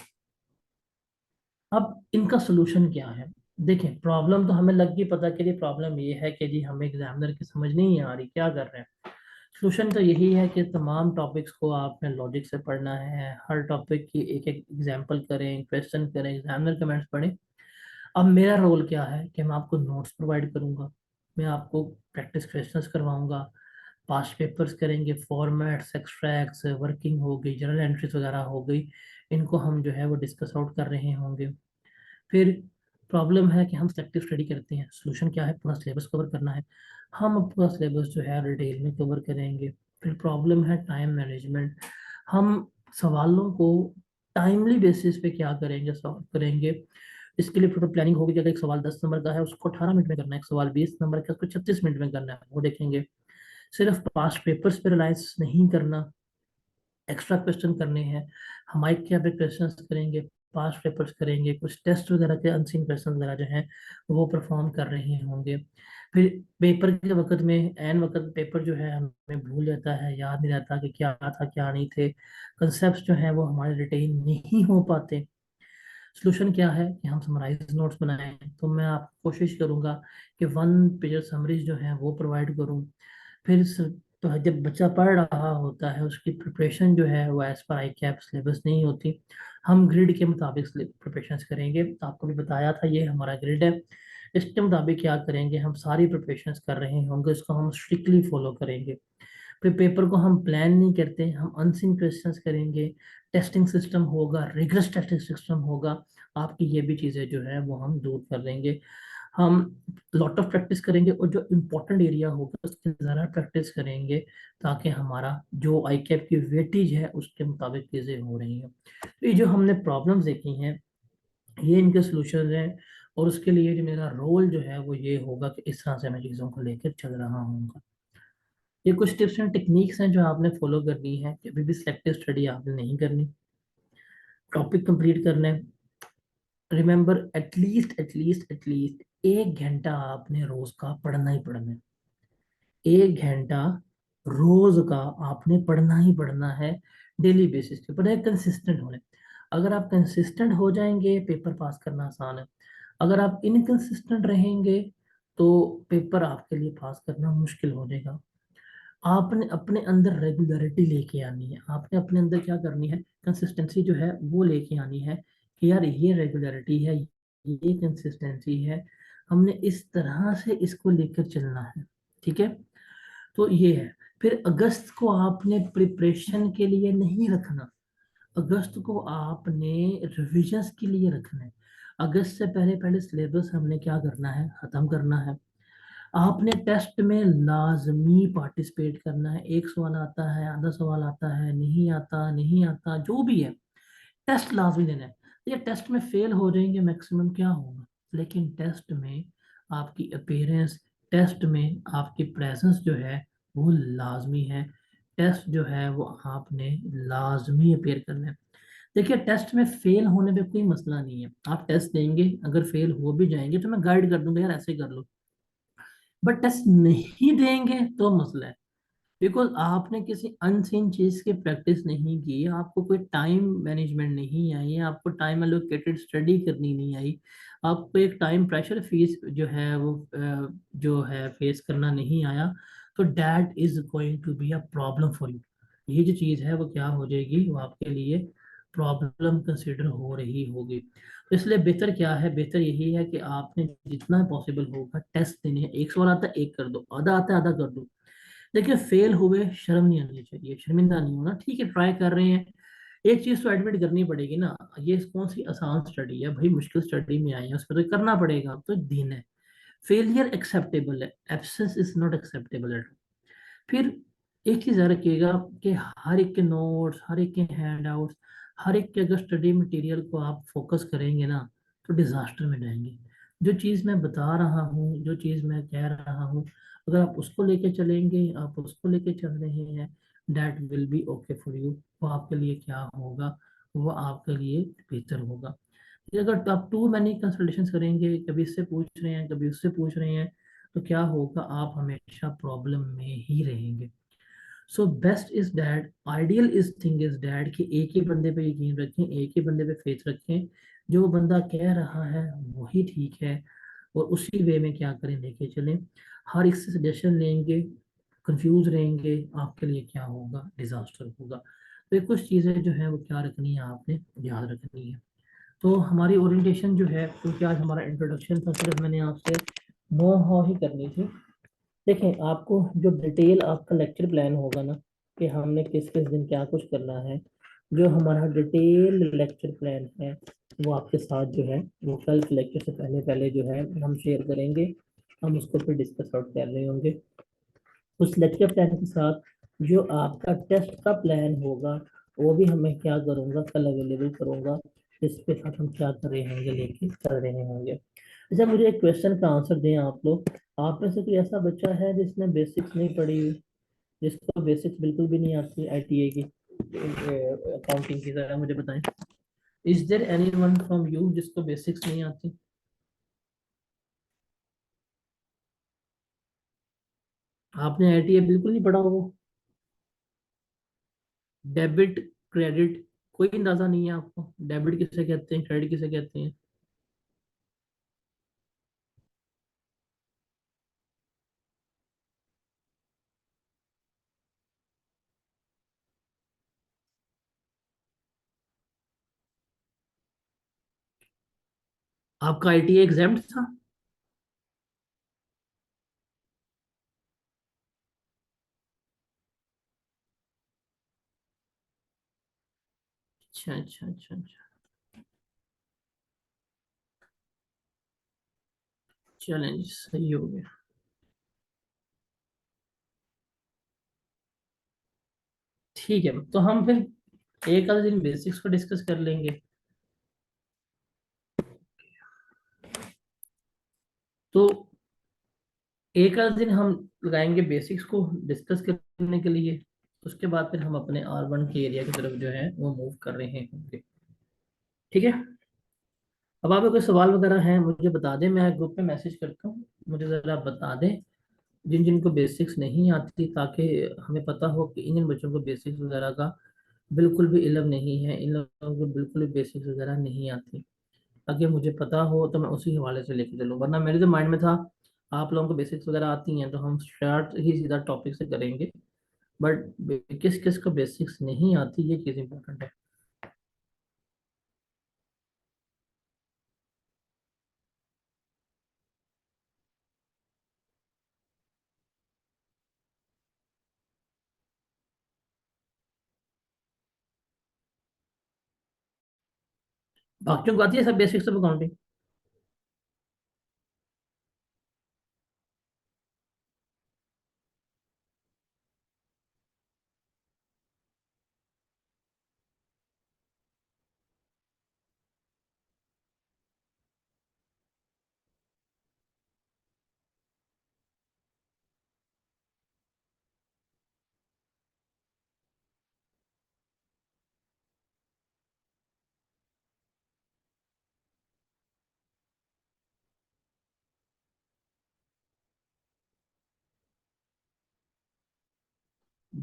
अब इनका सोल्यूशन क्या है, देखें प्रॉब्लम तो हमें लग गई पता कि प्रॉब्लम ये है कि जी हमें एग्जामिनर की समझ नहीं आ रही क्या कर रहे हैं। सोल्यूशन तो यही है कि तमाम टॉपिक्स को आपने लॉजिक से पढ़ना है, हर टॉपिक की एक एक एग्जांपल करें, क्वेश्चन करें, एग्जामिनर कमेंट्स पढ़ें। अब मेरा रोल क्या है कि मैं आपको नोट्स प्रोवाइड करूंगा, मैं आपको प्रैक्टिस क्वेश्चंस करवाऊंगा, पास्ट पेपर्स करेंगे, फॉर्मेट्स, एक्सट्रैक्ट्स, वर्किंग हो गई, जर्नल एंट्रीज वगैरह हो गई, इनको हम जो है वो डिस्कस आउट कर रहे होंगे। फिर प्रॉब्लम है कि हम सेलेक्टिव स्टडी करते हैं, सोल्यूशन क्या है, पूरा सिलेबस कवर करना है, हम पूरा सिलेबस जो है डिटेल में कवर करेंगे। फिर प्रॉब्लम है टाइम मैनेजमेंट, हम सवालों को टाइमली बेसिस पे क्या करेंगे, सॉल्व करेंगे। इसके लिए फिर प्लानिंग होगी कि अगर एक सवाल 10 नंबर का है उसको 18 मिनट में करना है, एक सवाल 20 नंबर का उसको 36 मिनट में करना है, वो देखेंगे। सिर्फ पास्ट पेपर्स पे रिलायंस नहीं करना, एक्स्ट्रा क्वेश्चन करने हैं, हम माइक के यहाँ पे क्वेश्चन करेंगे, पास्ट पेपर्स करेंगे, कुछ टेस्ट वगैरह के अनसीन क्वेश्चन वगैरह जो हैं वो परफॉर्म कर रहे होंगे। फिर पेपर के वक्त में एन वक्त पेपर जो है हमें भूल जाता है, याद नहीं रहता कि क्या था क्या नहीं थे, कंसेप्ट जो हैं वो हमारे रिटेन नहीं हो पाते। सोल्यूशन क्या है कि हम समराइज नोट्स बनाएं, तो मैं आप कोशिश करूंगा कि 1 पेज समरीज जो है वो प्रोवाइड करूं। फिर तो जब बच्चा पढ़ रहा होता है उसकी प्रिपरेशन जो है वो एज पर आई कैप सिलेबस नहीं होती, हम ग्रिड के मुताबिक प्रिपरेशन करेंगे। तो आपको भी बताया था ये हमारा ग्रिड है, इसके मुताबिक क्या करेंगे, हम सारी प्रिपरेशन कर रहे होंगे, इसको हम स्ट्रिक्टली फॉलो करेंगे। फिर पेपर को हम प्लान नहीं करते, हम अनसीन क्वेश्चंस करेंगे, टेस्टिंग सिस्टम होगा, रिगरस टेस्टिंग सिस्टम होगा, आपकी ये भी चीज़ें जो है वो हम दूर कर देंगे। हम लॉट ऑफ प्रैक्टिस करेंगे और जो इम्पोर्टेंट एरिया होगा उसकी ज़्यादा प्रैक्टिस करेंगे, ताकि हमारा जो आई कैप की वेटेज है उसके मुताबिक चीज़ें हो रही हैं। तो ये जो हमने प्रॉब्लम्स देखी हैं, ये इनके सॉल्यूशंस हैं। और उसके लिए जो मेरा रोल जो है वो ये होगा कि इस तरह से मैं चीज़ों को लेकर चल रहा हूँ। ये कुछ टिप्स एंड टेक्निक्स हैं जो आपने फॉलो करनी है। कभी भी सिलेक्टिव स्टडी आपने नहीं करनी, टॉपिक कंप्लीट करना है। रिमेंबर, एटलीस्ट 1 घंटा आपने रोज का पढ़ना ही पढ़ना है। 1 घंटा रोज का आपने पढ़ना ही पढ़ना है, डेली बेसिस पे, पर कंसिस्टेंट होने। अगर आप कंसिस्टेंट हो जाएंगे पेपर पास करना आसान है। अगर आप इनकंसिस्टेंट रहेंगे तो पेपर आपके लिए पास करना मुश्किल हो जाएगा। आपने अपने अंदर रेगुलरिटी लेके आनी है, आपने अपने अंदर क्या करनी है, कंसिस्टेंसी जो है वो लेके आनी है कि यार ये रेगुलरिटी है, ये कंसिस्टेंसी है, हमने इस तरह से इसको लेकर चलना है। ठीक है, तो ये है। फिर अगस्त को आपने प्रिपरेशन के लिए नहीं रखना, अगस्त को आपने रिविजन्स के लिए रखना है। अगस्त से पहले पहले सिलेबस हमने क्या करना है, खत्म करना है। आपने टेस्ट में लाजमी पार्टिसिपेट करना है। एक सवाल आता है, आधा सवाल आता है, नहीं आता, नहीं आता, जो भी है, टेस्ट लाजमी देना है। ये टेस्ट में फेल हो जाएंगे मैक्सिमम, क्या होगा, लेकिन टेस्ट में आपकी अपीयरेंस, टेस्ट में आपकी प्रेजेंस जो है वो लाजमी है। टेस्ट जो है वो आपने लाजमी अपीयर करना है। देखिए, टेस्ट में फेल होने पे कोई मसला नहीं है, आप टेस्ट देंगे, अगर फेल हो भी जाएंगे तो मैं गाइड कर दूंगा यार ऐसे कर लो। बट टेस्ट नहीं देंगे तो मसला है, बिकॉज आपने किसी अनसीन चीज की प्रैक्टिस नहीं की, आपको कोई टाइम मैनेजमेंट नहीं आई, आपको टाइम एलोकेटेड स्टडी करनी नहीं आई, आपको एक टाइम प्रेशर फीस जो है वो जो है फेस करना नहीं आया, तो that is going to be a problem for you. ये जो चीज़ है वो क्या हो जाएगी, वो आपके लिए प्रॉब्लम कंसिडर हो रही होगी। तो इसलिए बेहतर क्या है, बेहतर यही है कि आपने जितना पॉसिबल होगा टेस्ट देने हैं। एक सवाल आता है एक कर दो, आधा आता है आधा कर दो। देखिए, फेल हुए शर्म नहीं आनी चाहिए, शर्मिंदा नहीं होना, ठीक है ट्राई कर रहे हैं। एक चीज तो एडमिट करनी पड़ेगी ना, ये कौन सी आसान स्टडी है भाई, मुश्किल स्टडी में आई है, उस पर तो करना पड़ेगा, तो दिन है। फेलियर एक्सेप्टेबल है, absence is not acceptable eight. फिर एक चीज याद रखिएगा कि हर एक के नोट्स, हर एक के हैंड आउट्स, हर एक के अगर स्टडी मटेरियल को आप फोकस करेंगे ना तो डिजास्टर में जाएंगे। जो चीज मैं बता रहा हूँ, जो चीज मैं कह रहा हूँ, अगर आप उसको लेके चलेंगे, आप उसको लेके चल रहे हैं, that will be okay for you. वो आपके लिए क्या होगा, वो आपके लिए बेहतर होगा। ये अगर आप टू मैनी कंसल्टेशन करेंगे, कभी इससे पूछ रहे हैं कभी उससे पूछ रहे हैं, तो क्या होगा, आप हमेशा प्रॉब्लम में ही रहेंगे। So best is dad, ideal is thing is dad कि एक ही बंदे पे यकीन रखें, एक ही बंदे पे फेथ रखें, जो बंदा कह रहा है वही ठीक है, और उसी वे में क्या करें, लेके चलें। हर एक से सजेशन लेंगे, कंफ्यूज रहेंगे, आपके लिए क्या होगा, डिजास्टर होगा। तो ये कुछ चीज़ें जो है वो क्या रखनी है, आपने याद रखनी है। तो हमारी ओरिएंटेशन जो है, क्योंकि आज हमारा इंट्रोडक्शन था, सिर्फ मैंने आपसे नो हाउ ही करनी थी। देखें, आपको जो डिटेल आपका लेक्चर प्लान होगा ना, कि हमने किस किस दिन क्या कुछ करना है, जो हमारा डिटेल लेक्चर प्लान है वो आपके साथ जो है वो कल के लेक्चर से पहले पहले जो है हम शेयर करेंगे। हम उसको फिर डिस्कस आउट कर रहे होंगे। उस लेक्चर प्लान के साथ जो आपका टेस्ट का प्लान होगा वो भी हमें क्या करूँगा, कल अवेलेबल करूँगा। इसके साथ हम क्या कर रहे होंगे, लेके चल रहे होंगे। अच्छा, मुझे एक क्वेश्चन का आंसर दें आप लोग। आप में से कोई ऐसा बच्चा है जिसने बेसिक्स नहीं पढ़ी हुई, जिसको बेसिक्स बिल्कुल भी नहीं आती आईटीए की अकाउंटिंग की, जरा मुझे बताएं। Is there anyone from you जिसको बेसिक्स नहीं आती? आपने आईटीए बिल्कुल नहीं पढ़ा होगा? डेबिट, क्रेडिट, कोई अंदाजा नहीं है आपको, डेबिट किसे कहते हैं, क्रेडिट किसे कहते हैं? आपका आईटीए एग्जाम था? अच्छा अच्छा अच्छा अच्छा। चैलेंज सही हो गया। ठीक है, तो हम फिर एक आधे दिन बेसिक्स को डिस्कस कर लेंगे। तो एक आध दिन हम लगाएंगे बेसिक्स को डिस्कस करने के लिए। उसके बाद फिर हम अपने R1 के एरिया की तरफ जो है वो मूव कर रहे होंगे। ठीक है। अब आपको कोई सवाल वगैरह है मुझे बता दें, मैं ग्रुप पे मैसेज करता हूँ, मुझे ज़रा बता दें जिन जिनको बेसिक्स नहीं आती, ताकि हमें पता हो कि इन इन बच्चों को बेसिक्स वगैरह का बिल्कुल भी इल्म नहीं है, इन लोगों को बिल्कुल भी बेसिक्स वगैरह नहीं आती। ताकि मुझे पता हो तो मैं उसी हवाले से लेके चलूँ, वरना मेरे तो माइंड में था आप लोगों को बेसिक्स वगैरह आती हैं तो हम स्टार्ट ही सीधा टॉपिक से करेंगे। बट किस किस को बेसिक्स नहीं आती, ये चीज़ इंपॉर्टेंट है। बाकियों को आती है सब बेसिक्स ऑफ अकाउंटिंग।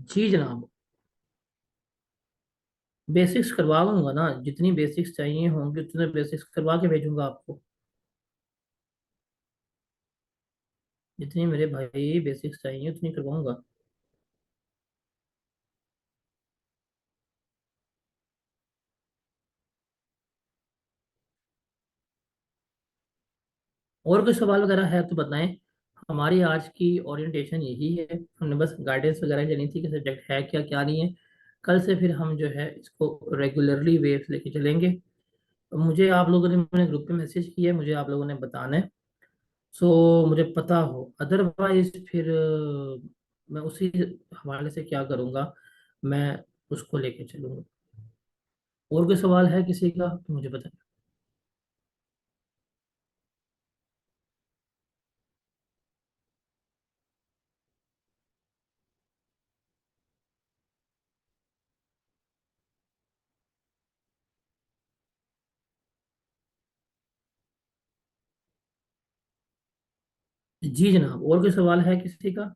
जी जनाब, बेसिक्स करवा दूंगा ना, जितनी बेसिक्स चाहिए होंगे उतने बेसिक्स करवा के भेजूंगा आपको। जितनी मेरे भाई बेसिक्स चाहिए उतनी करवाऊंगा। और कोई सवाल वगैरह है तो बताएं। हमारी आज की ओरिएंटेशन यही है, हमने बस गाइडेंस वगैरह लेनी थी कि सब्जेक्ट है क्या क्या नहीं है। कल से फिर हम जो है इसको रेगुलरली वेव्स लेके चलेंगे। मुझे आप लोगों ने मैंने ग्रुप पे मैसेज किया है, मुझे आप लोगों ने बताना है। सो मुझे पता हो, अदरवाइज फिर मैं उसी हवाले से क्या करूँगा, मैं उसको लेके चलूँगा। और कोई सवाल है किसी का तो मुझे बताएं। जी जनाब, और कोई सवाल है किसी का?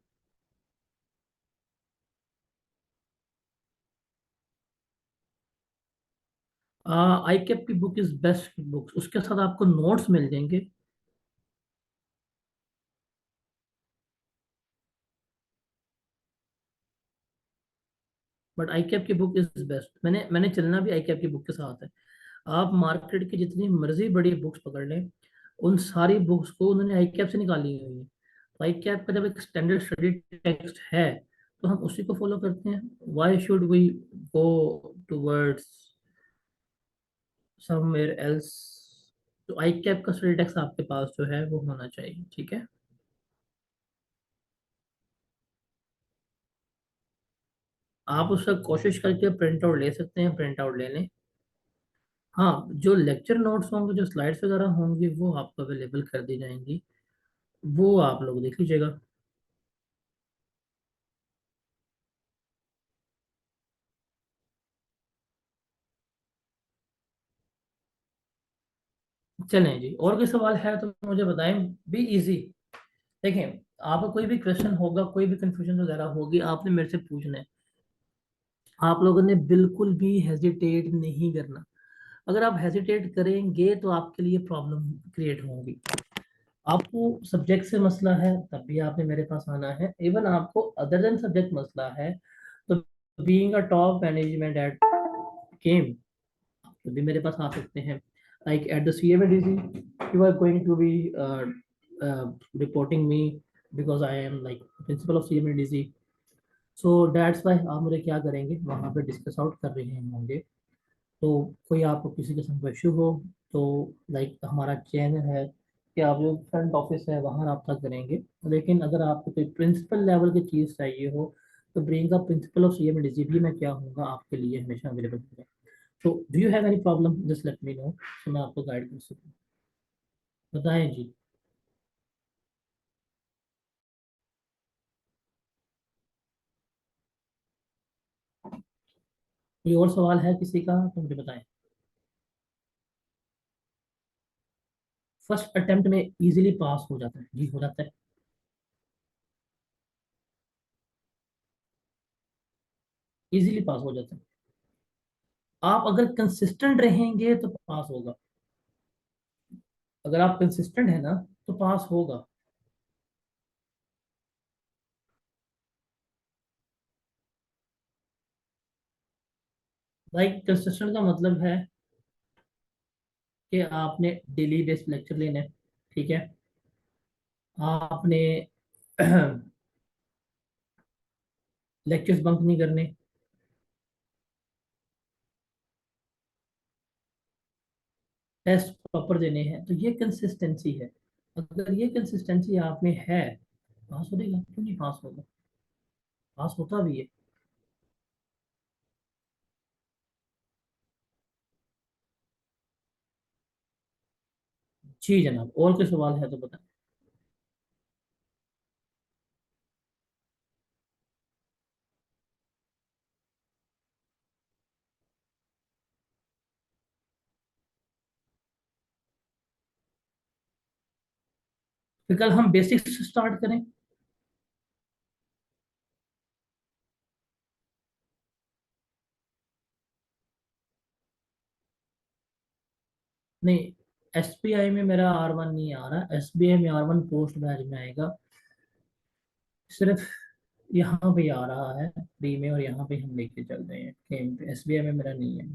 आई कैप की बुक इज बेस्ट बुक, उसके साथ आपको नोट्स मिल जाएंगे। बट आई कैप की बुक इज बेस्ट, मैंने मैंने चलना भी आई कैप की बुक के साथ है। आप मार्केट की जितनी मर्जी बड़ी बुक्स पकड़ लें, उन सारी बुक्स को उन्होंने आई कैप से निकाली हुई है। तो आई कैप का जब एक स्टैंडर्ड स्टडी टेक्स्ट है तो हम उसी को फॉलो करते हैं। Why should we go towards somewhere else? तो आई कैप का स्टडी टेक्स्ट आपके पास जो है वो होना चाहिए। ठीक है। आप उसका कोशिश करके प्रिंट आउट ले सकते हैं, प्रिंट आउट ले लें। हाँ, जो लेक्चर नोट्स होंगे, जो स्लाइड्स वगैरह होंगी, वो आपको अवेलेबल कर दी जाएंगी, वो आप लोग देख लीजिएगा। चलें जी, और कोई सवाल है तो मुझे बताएं। Be easy. देखें, आपका कोई भी क्वेश्चन होगा, कोई भी कंफ्यूजन वगैरह होगी, आपने मेरे से पूछना है। आप लोगों ने बिल्कुल भी हेजिटेट नहीं करना। अगर आप हेजिटेट करेंगे तो आपके लिए प्रॉब्लम क्रिएट होगी। आपको सब्जेक्ट से मसला है तब भी आपने मेरे पास आना है। इवन आपको अदर देन सब्जेक्ट मसला है तो being a top management at केम, तो भी मेरे पास आ सकते हैं। Like at the CMADC you are going to be reporting me, because I am like principal of CMADC। So that's why आप मुझे क्या करेंगे, वहाँ पे डिस्कस आउट कर रहे होंगे। तो कोई आपको किसी किस्म का इशू हो तो लाइक हमारा चैनल है, कि आप जो फ्रंट ऑफिस है वहाँ रब्ता करेंगे। लेकिन अगर आपको कोई प्रिंसिपल लेवल की चीज़ चाहिए हो तो ब्रेन का प्रिंसिपल ऑफ सीएमडीजी भी मैं क्या हूँगा आपके लिए हमेशा अवेलेबल होगा। तो do you have any problem, just let me know, तो मैं आपको गाइड कर सकूँ। बताएं जी। कोई और सवाल है किसी का तो मुझे बताएं। फर्स्ट अटेम्प्ट में इजीली पास हो जाता है जी, हो जाता है, इजीली पास हो जाता है। आप अगर कंसिस्टेंट रहेंगे तो पास होगा। अगर आप कंसिस्टेंट है ना तो पास होगा। भाई कंसिस्टेंट का मतलब है कि आपने डेली बेस्ड लेक्चर लेने हैं, ठीक है। आपने लेक्चर्स बंक नहीं करने, टेस्ट प्रॉपर देने हैं, तो ये कंसिस्टेंसी है। अगर ये कंसिस्टेंसी आप में है, पास हो जाएगा, क्यों नहीं पास होगा, पास होता भी है। जी जनाब, और कोई सवाल है तो बताएं। फिर कल हम बेसिक्स से स्टार्ट करें। नहीं, एसबीआई में मेरा R1 नहीं आ रहा, एसबीआई में R1 पोस्ट बैच में आएगा। सिर्फ यहाँ पे आ रहा है फ्री में, और यहाँ पे हम लेके चल रहे हैं गेम पे, एसबीआई में मेरा नहीं है।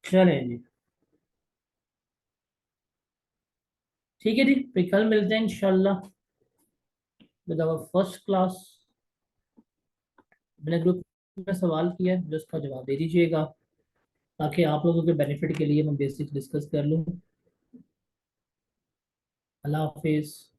चलें जी। ठीक है जी, फिर कल मिलते हैं इंशाल्लाह विद आवर फर्स्ट क्लास। मैंने ग्रुप में सवाल किया है, जो उसका जवाब दे दीजिएगा, ताकि आप लोगों के बेनिफिट के लिए मैं बेसिक डिस्कस कर लूँ। अल्लाह हाफिज़।